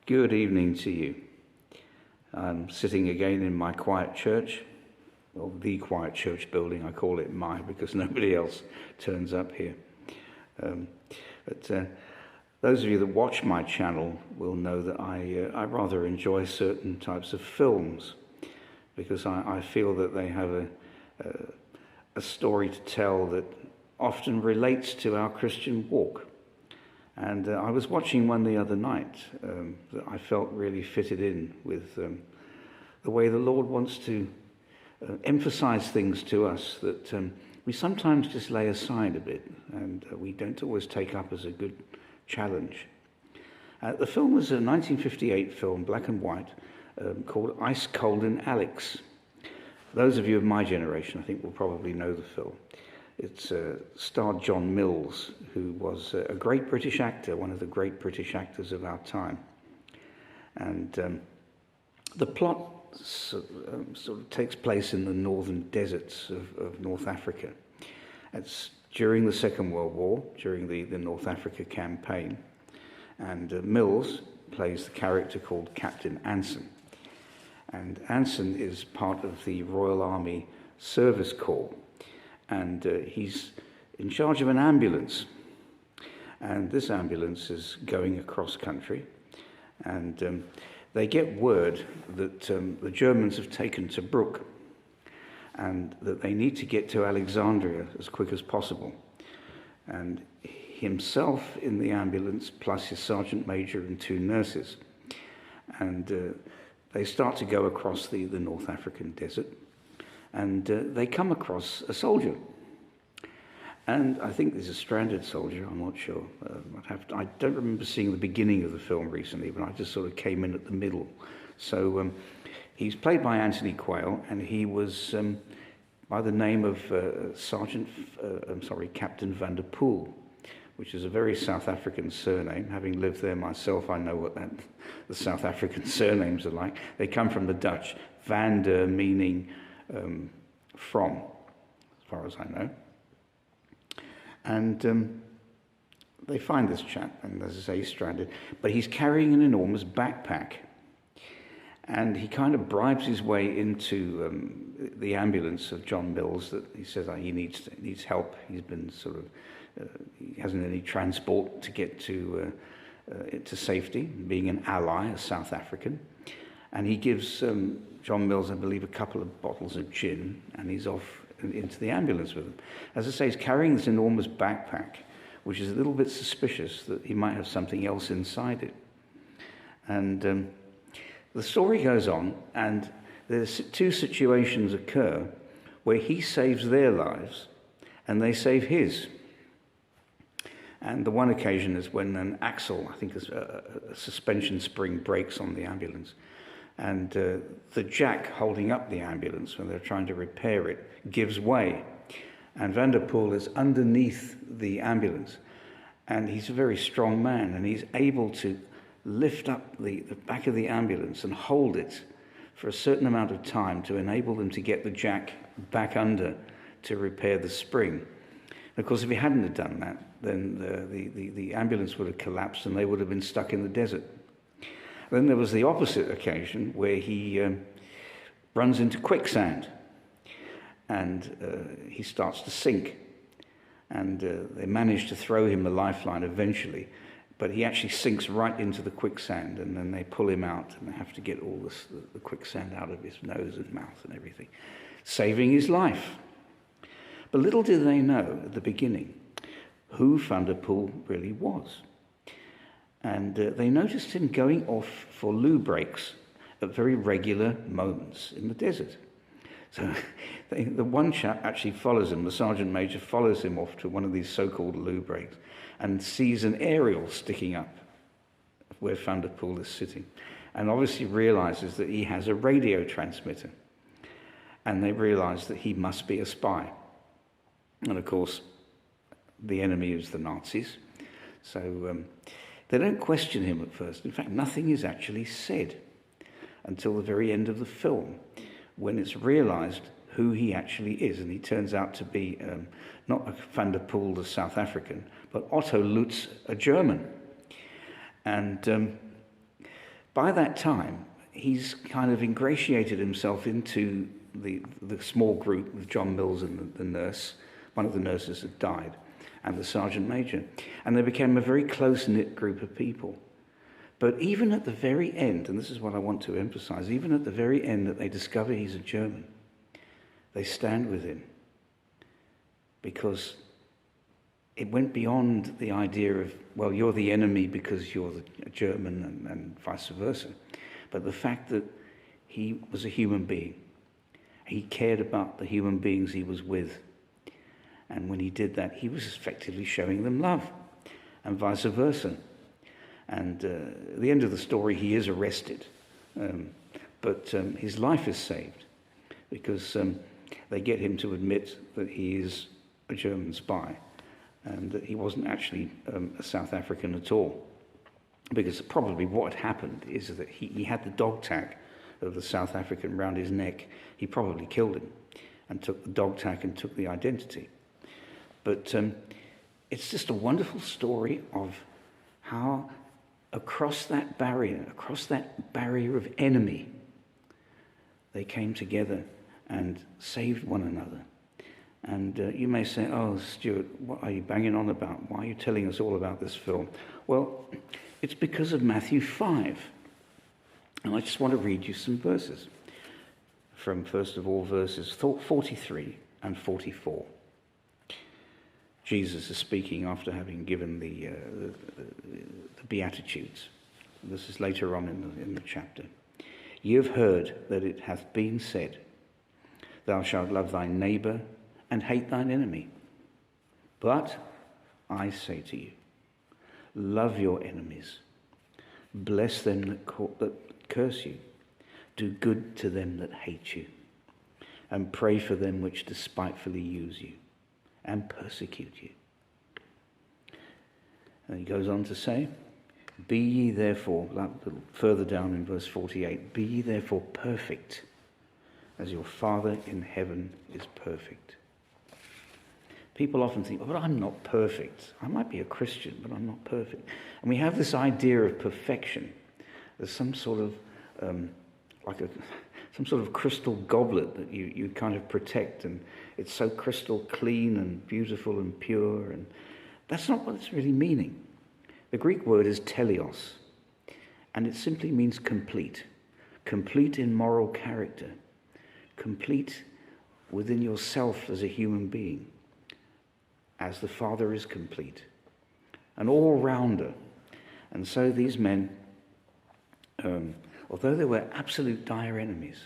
Good evening to you. I'm sitting again in my quiet church, well, the quiet church building. I call it my because nobody else turns up here. But those of you that watch my channel will know that I rather enjoy certain types of films because I feel that they have a story to tell that often relates to our Christian walk. And I was watching one the other night that I felt really fitted in with the way the Lord wants to emphasize things to us that we sometimes just lay aside a bit and we don't always take up as a good challenge. The film was a 1958 film, black and white, called Ice Cold in Alex. Those of you of my generation, I think, will probably know the film. It starred John Mills, who was a great British actor, one of the great British actors of our time. And the plot sort of takes place in the northern deserts of North Africa. It's during the Second World War, during the North Africa campaign. And Mills plays the character called Captain Anson. And Anson is part of the Royal Army Service Corps. And he's in charge of an ambulance. And this ambulance is going across country. And they get word that the Germans have taken Tobruk and that they need to get to Alexandria as quick as possible. And himself in the ambulance, plus his sergeant major and two nurses. And they start to go across the North African desert. And they come across a soldier. And I think there's a stranded soldier, I'm not sure. I don't remember seeing the beginning of the film recently, but I just sort of came in at the middle. So he's played by Anthony Quayle, and he was by the name of Captain Van der Poel, which is a very South African surname. Having lived there myself, I know what the South African surnames are like. They come from the Dutch. Van der meaning from, as far as I know. And they find this chap, and as I say, he's stranded, but he's carrying an enormous backpack. And he kind of bribes his way into the ambulance of John Mills that he says he needs help. He's been sort of, he hasn't any transport to get to safety, being an ally, a South African. And he gives John Mills, I believe, a couple of bottles of gin, and he's off into the ambulance with him. As I say, he's carrying this enormous backpack, which is a little bit suspicious that he might have something else inside it. And the story goes on, and there's two situations occur where he saves their lives, and they save his. And the one occasion is when an axle, I think a suspension spring, breaks on the ambulance. And the jack holding up the ambulance when they're trying to repair it gives way. And Van der Poel is underneath the ambulance. And he's a very strong man, and he's able to lift up the back of the ambulance and hold it for a certain amount of time to enable them to get the jack back under to repair the spring. And of course, if he hadn't have done that, then the ambulance would have collapsed and they would have been stuck in the desert. Then there was the opposite occasion where he runs into quicksand and he starts to sink. And they manage to throw him a lifeline eventually, but he actually sinks right into the quicksand, and then they pull him out and they have to get all the quicksand out of his nose and mouth and everything, saving his life. But little did they know at the beginning who Van der Poel really was. And they noticed him going off for loo breaks at very regular moments in the desert. So the one chap actually follows him, the sergeant major follows him off to one of these so-called loo breaks and sees an aerial sticking up where Van der Poel is sitting, and obviously realizes that he has a radio transmitter. And they realize that he must be a spy. And of course, the enemy is the Nazis. So they don't question him at first. In fact, nothing is actually said until the very end of the film, when it's realized who he actually is. And he turns out to be not Van der Poel, the South African, but Otto Lutz, a German. And By that time, he's kind of ingratiated himself into the small group with John Mills and the nurse. One of the nurses had died, and the sergeant major. And they became a very close-knit group of people. But even at the very end, and this is what I want to emphasize, even at the very end that they discover he's a German, they stand with him. Because it went beyond the idea of, well, you're the enemy because you're a German and vice versa. But the fact that he was a human being. He cared about the human beings he was with. And when he did that, he was effectively showing them love, and vice versa. And at the end of the story, he is arrested. But his life is saved because they get him to admit that he is a German spy and that he wasn't actually a South African at all. Because probably what had happened is that he had the dog tag of the South African round his neck. He probably killed him and took the dog tag and took the identity. But it's just a wonderful story of how across that barrier of enemy, they came together and saved one another. And you may say, oh, Stuart, what are you banging on about? Why are you telling us all about this film? Well, it's because of Matthew 5. And I just want to read you some verses from, first of all, verses 43 and 44. Jesus is speaking after having given the Beatitudes. This is later on in the chapter. You have heard that it hath been said, thou shalt love thy neighbour and hate thine enemy. But I say to you, love your enemies, bless them that curse you, do good to them that hate you, and pray for them which despitefully use you and persecute you. And he goes on to say, be ye therefore, a little further down in verse 48, be ye therefore perfect, as your Father in heaven is perfect. People often think, oh, but I'm not perfect. I might be a Christian, but I'm not perfect. And we have this idea of perfection as some sort of some sort of crystal goblet that you kind of protect, and it's so crystal clean and beautiful and pure, and that's not what it's really meaning. The Greek word is teleos, and it simply means complete. Complete in moral character. Complete within yourself as a human being, as the Father is complete. An all-rounder. And so these men, although they were absolute dire enemies,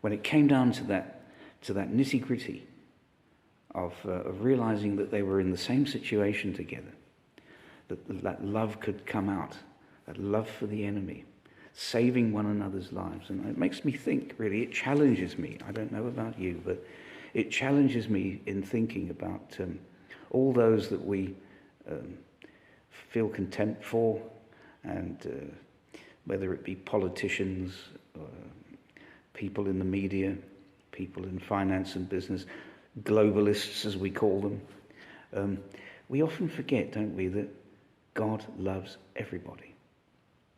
when it came down to that nitty-gritty of realizing that they were in the same situation together, that love could come out, that love for the enemy, saving one another's lives. And it makes me think, really, it challenges me. I don't know about you, but it challenges me in thinking about all those that we feel contempt for, and whether it be politicians, people in the media, people in finance and business, globalists as we call them. We often forget, don't we, that God loves everybody.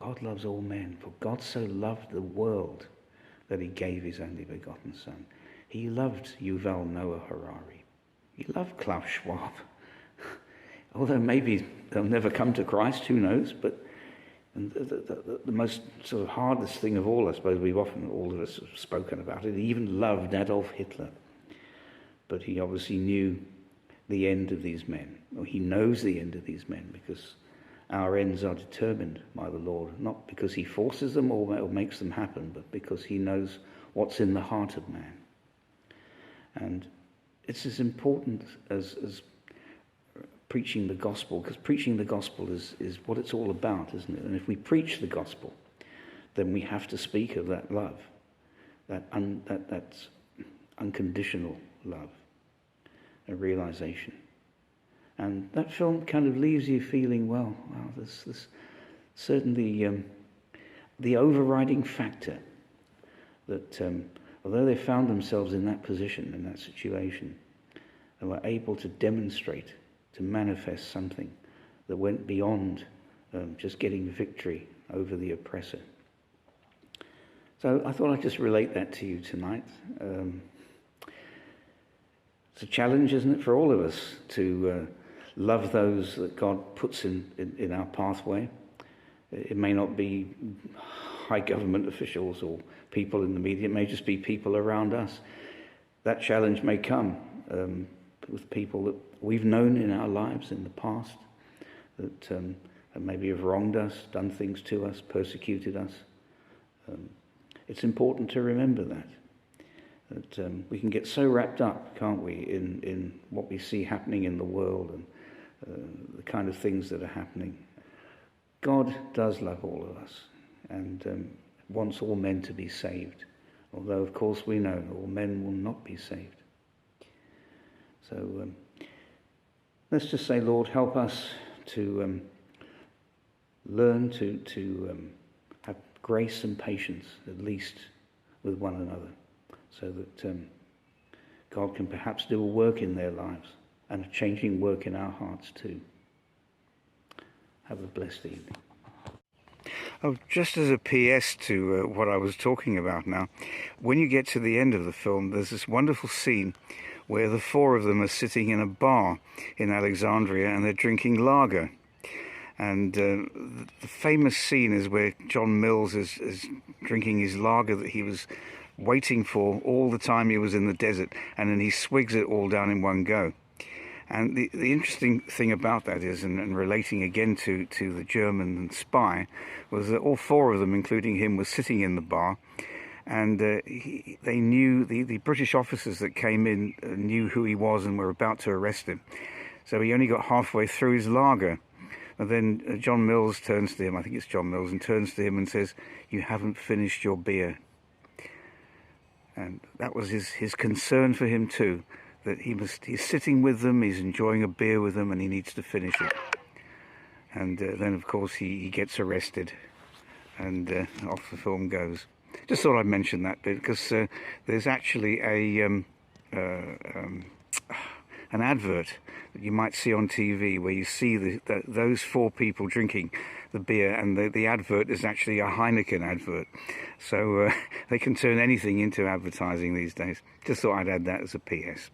God loves all men. For God so loved the world that he gave his only begotten Son. He loved Yuval Noah Harari. He loved Klaus Schwab. Although maybe they'll never come to Christ, who knows? But the most sort of hardest thing of all, I suppose, all of us have spoken about it. He even loved Adolf Hitler. But he obviously knew the end of these men. Or he knows the end of these men, because our ends are determined by the Lord, not because he forces them or makes them happen, but because he knows what's in the heart of man. And it's as important as preaching the gospel, because preaching the gospel is what it's all about, isn't it? And if we preach the gospel, then we have to speak of that love, that unconditional love, a realization. And that film kind of leaves you feeling, well, there's certainly the overriding factor that although they found themselves in that position, in that situation, they were able to demonstrate, to manifest something that went beyond just getting victory over the oppressor. So I thought I'd just relate that to you tonight. It's a challenge, isn't it, for all of us to love those that God puts in our pathway. It may not be high government officials or people in the media. It may just be people around us. That challenge may come with people that we've known in our lives in the past that maybe have wronged us, done things to us, persecuted us. It's important to remember that we can get so wrapped up, can't we, in what we see happening in the world and the kind of things that are happening. God does love all of us and wants all men to be saved, although of course we know all men will not be saved. So let's just say, Lord, help us to learn to have grace and patience, at least with one another, so that God can perhaps do a work in their lives and a changing work in our hearts too. Have a blessed evening. Oh, just as a PS to what I was talking about now, when you get to the end of the film, there's this wonderful scene where the four of them are sitting in a bar in Alexandria and they're drinking lager. And the famous scene is where John Mills is drinking his lager that he was waiting for all the time he was in the desert, and then he swigs it all down in one go. And the interesting thing about that is, and relating again to the German spy, was that all four of them, including him, were sitting in the bar, and they knew, the British officers that came in knew who he was and were about to arrest him. So he only got halfway through his lager. And then John Mills turns to him, I think it's John Mills, and turns to him and says, "You haven't finished your beer." And that was his concern for him too, that he's sitting with them, he's enjoying a beer with them, and he needs to finish it. And then, of course, he gets arrested, and off the film goes. Just thought I'd mention that bit, because there's actually an advert that you might see on TV where you see those four people drinking the beer, and the advert is actually a Heineken advert. So they can turn anything into advertising these days. Just thought I'd add that as a PS.